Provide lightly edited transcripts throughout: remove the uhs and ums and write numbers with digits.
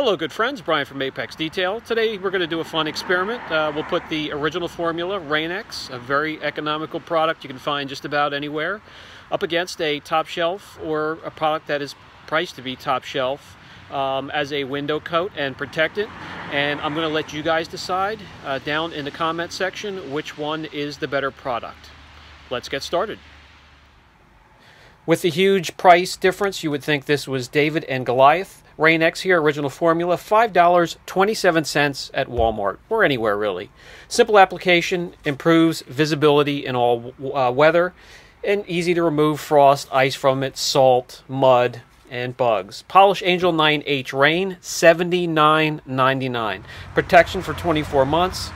Hello good friends, Brian from Apex Detail. Today we're going to do a fun experiment. We'll put the original formula, Rainx, a very economical product you can find just about anywhere, up against a top shelf or a product that is priced to be top shelf as a window coat and protectant. And I'm going to let you guys decide down in the comment section which one is the better product. Let's get started. With the huge price difference, you would think this was David and Goliath. Rainx here, original formula, $5.27 at Walmart, or anywhere really. Simple application, improves visibility in all weather, and easy to remove frost, ice from it, salt, mud, and bugs. Polish Angel 9H Rain, $79.99. Protection for 24 months,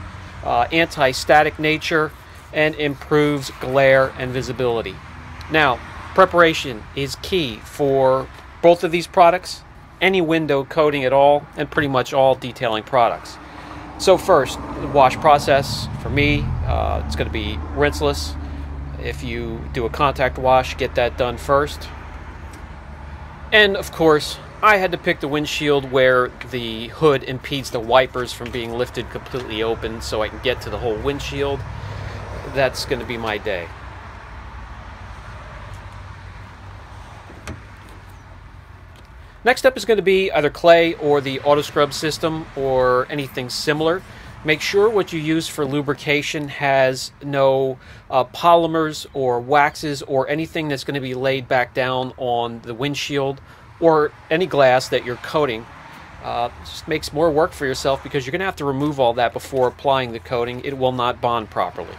anti-static nature, and improves glare and visibility. Now, preparation is key for both of these products, any window coating at all, and pretty much all detailing products. So first, the wash process. For me, it's going to be rinseless. If you do a contact wash, get that done first. And of course, I had to pick the windshield where the hood impedes the wipers from being lifted completely open so I can get to the whole windshield. That's going to be my day. Next up is going to be either clay or the auto scrub system or anything similar. Make sure what you use for lubrication has no polymers or waxes or anything that's going to be laid back down on the windshield or any glass that you're coating. Just makes more work for yourself because you're going to have to remove all that before applying the coating. It will not bond properly.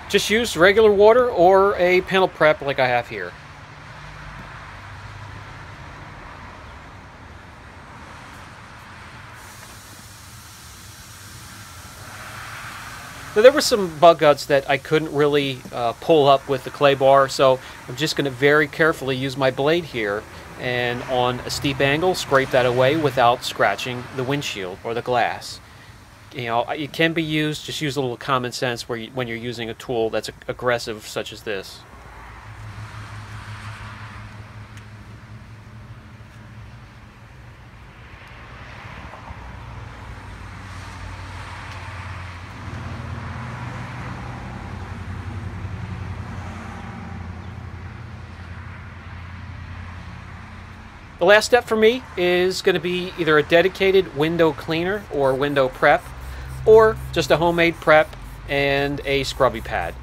Just use regular water or a panel prep like I have here. Now, there were some bug guts that I couldn't really pull up with the clay bar, so I'm just going to very carefully use my blade here and on a steep angle scrape that away without scratching the windshield or the glass. You know, it can be used, just use a little common sense when you're using a tool that's aggressive such as this. The last step for me is going to be either a dedicated window cleaner or window prep, or just a homemade prep and a scrubby pad.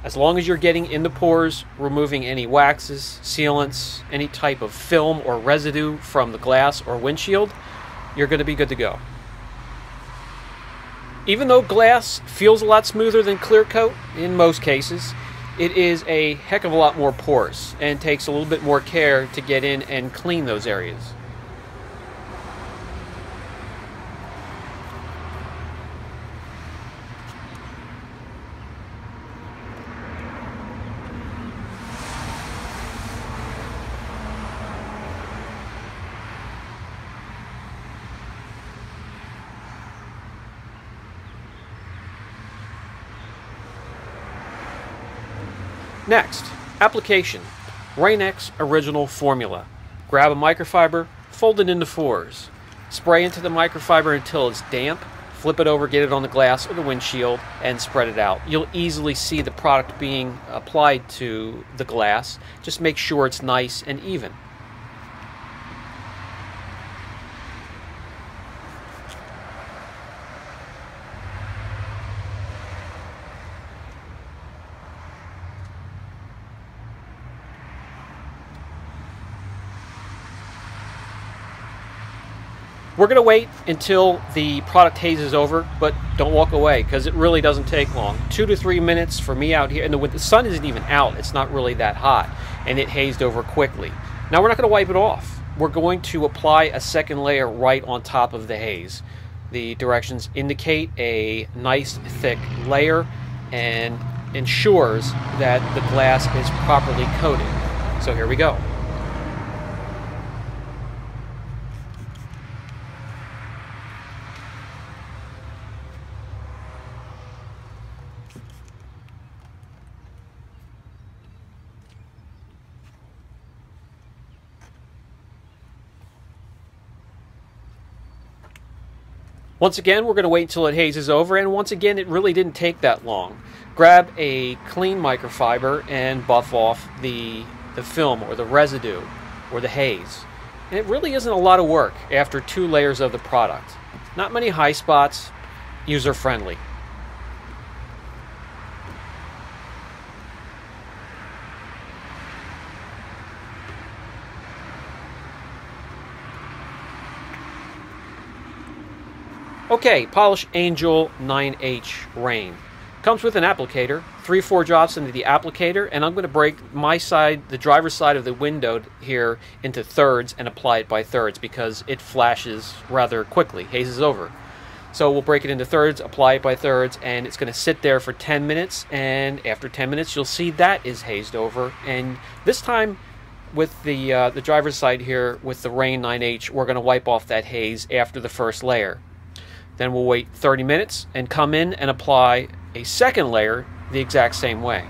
As long as you're getting in the pores, removing any waxes, sealants, any type of film or residue from the glass or windshield, you're going to be good to go. Even though glass feels a lot smoother than clear coat in most cases, it is a heck of a lot more porous and takes a little bit more care to get in and clean those areas. Next, application. Rainx original formula. Grab a microfiber, fold it into fours. Spray into the microfiber until it's damp. Flip it over, get it on the glass or the windshield, and spread it out. You'll easily see the product being applied to the glass. Just make sure it's nice and even. We're going to wait until the product haze is over, but don't walk away because it really doesn't take long. 2 to 3 minutes for me out here, and the sun isn't even out. It's not really that hot, and it hazed over quickly. Now we're not going to wipe it off. We're going to apply a second layer right on top of the haze. The directions indicate a nice thick layer and ensures that the glass is properly coated. So here we go. Once again, we're going to wait until it hazes over, and once again, it really didn't take that long. Grab a clean microfiber and buff off the film or the residue or the haze. And it really isn't a lot of work after 2 layers of the product. Not many high spots, user-friendly. Okay, Polish Angel 9H Rain. Comes with an applicator, 3 or 4 drops into the applicator, and I'm going to break my side, the driver's side of the window here, into thirds and apply it by thirds because it flashes rather quickly, hazes over. So we'll break it into thirds, apply it by thirds, and it's going to sit there for 10 minutes, and after 10 minutes you'll see that is hazed over. And this time with the driver's side here with the Rain 9H, we're going to wipe off that haze after the first layer. Then we'll wait 30 minutes and come in and apply a second layer the exact same way.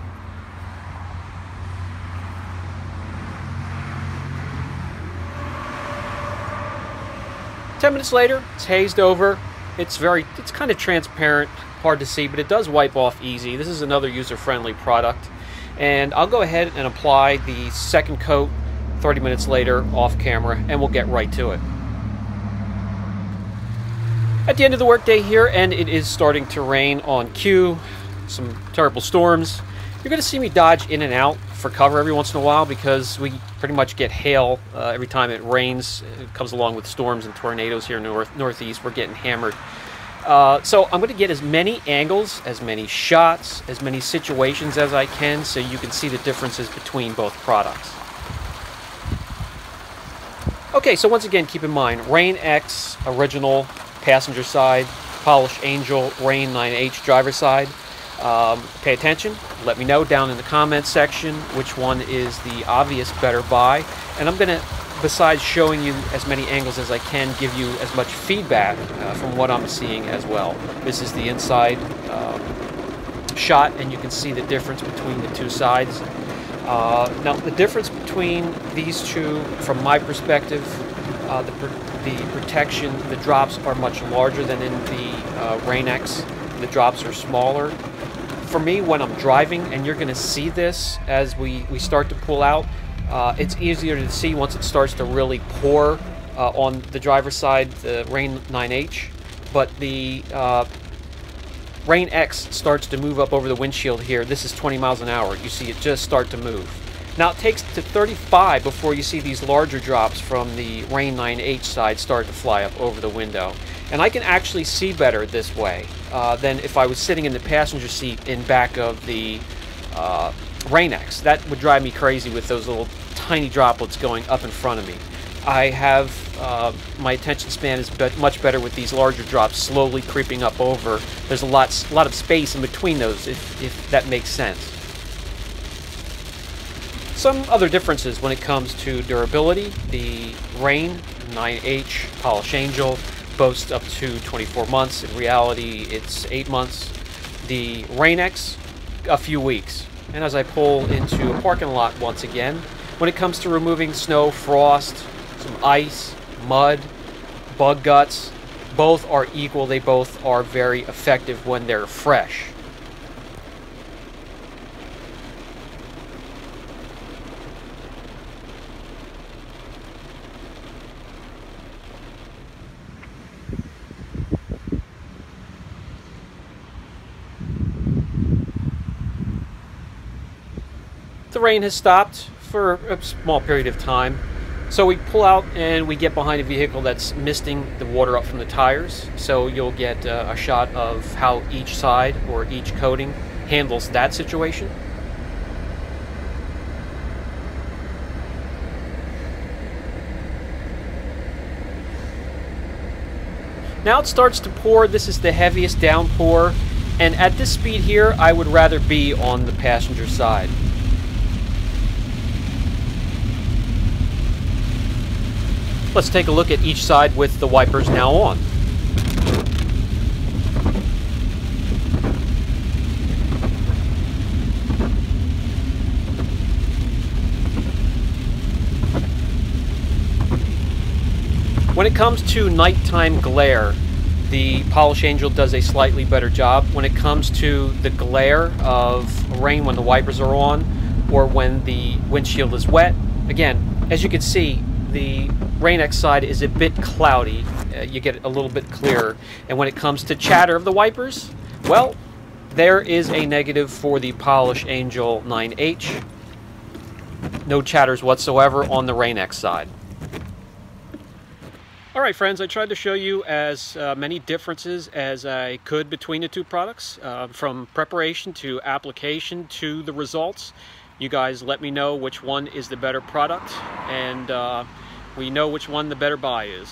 Ten minutes later, it's hazed over. It's kind of transparent, hard to see, but it does wipe off easy. This is another user-friendly product. And I'll go ahead and apply the second coat 30 minutes later off camera, and we'll get right to it. At the end of the workday here, and it is starting to rain on cue, some terrible storms. You're going to see me dodge in and out for cover every once in a while because we pretty much get hail every time it rains. It comes along with storms and tornadoes here in the northeast. We're getting hammered. So I'm going to get as many angles, as many shots, as many situations as I can so you can see the differences between both products. Okay, so once again, keep in mind, Rain X original passenger side, Polish Angel Rain 9H driver side. Pay attention. Let me know down in the comments section which one is the obvious better buy. And I'm going to, besides showing you as many angles as I can, give you as much feedback from what I'm seeing as well. This is the inside shot, and you can see the difference between the 2 sides. Now, the difference between these 2, from my perspective, the protection, the drops are much larger than in the Rain X. The drops are smaller. For me, when I'm driving, and you're going to see this as we start to pull out, it's easier to see once it starts to really pour on the driver's side, the Rain 9H. But the Rain X starts to move up over the windshield here. This is 20 miles an hour. You see it just start to move. Now it takes to 35 before you see these larger drops from the Rain 9H side start to fly up over the window. And I can actually see better this way than if I was sitting in the passenger seat in back of the Rain X. That would drive me crazy with those little tiny droplets going up in front of me. I have, my attention span is much better with these larger drops slowly creeping up over. There's a lot of space in between those, if that makes sense. Some other differences when it comes to durability. The Rain 9H Polish Angel boasts up to 24 months. In reality, it's 8 months. The Rain X, a few weeks. And as I pull into a parking lot once again, when it comes to removing snow, frost, some ice, mud, bug guts, both are equal. They both are very effective when they're fresh. The rain has stopped for a small period of time, so we pull out and we get behind a vehicle that's misting the water up from the tires, so you'll get a shot of how each side or each coating handles that situation. Now it starts to pour. This is the heaviest downpour, and at this speed here I would rather be on the passenger side. Let's take a look at each side with the wipers now on. When it comes to nighttime glare, the Polish Angel does a slightly better job. When it comes to the glare of rain when the wipers are on or when the windshield is wet, again, as you can see, the Rainx side is a bit cloudy. You get a little bit clearer. And when it comes to chatter of the wipers, well, there is a negative for the Polish Angel 9H. No chatters whatsoever on the Rainx side. Alright friends, I tried to show you as many differences as I could between the two products, from preparation to application to the results. You guys let me know which one is the better product, and we know which one the better buy is.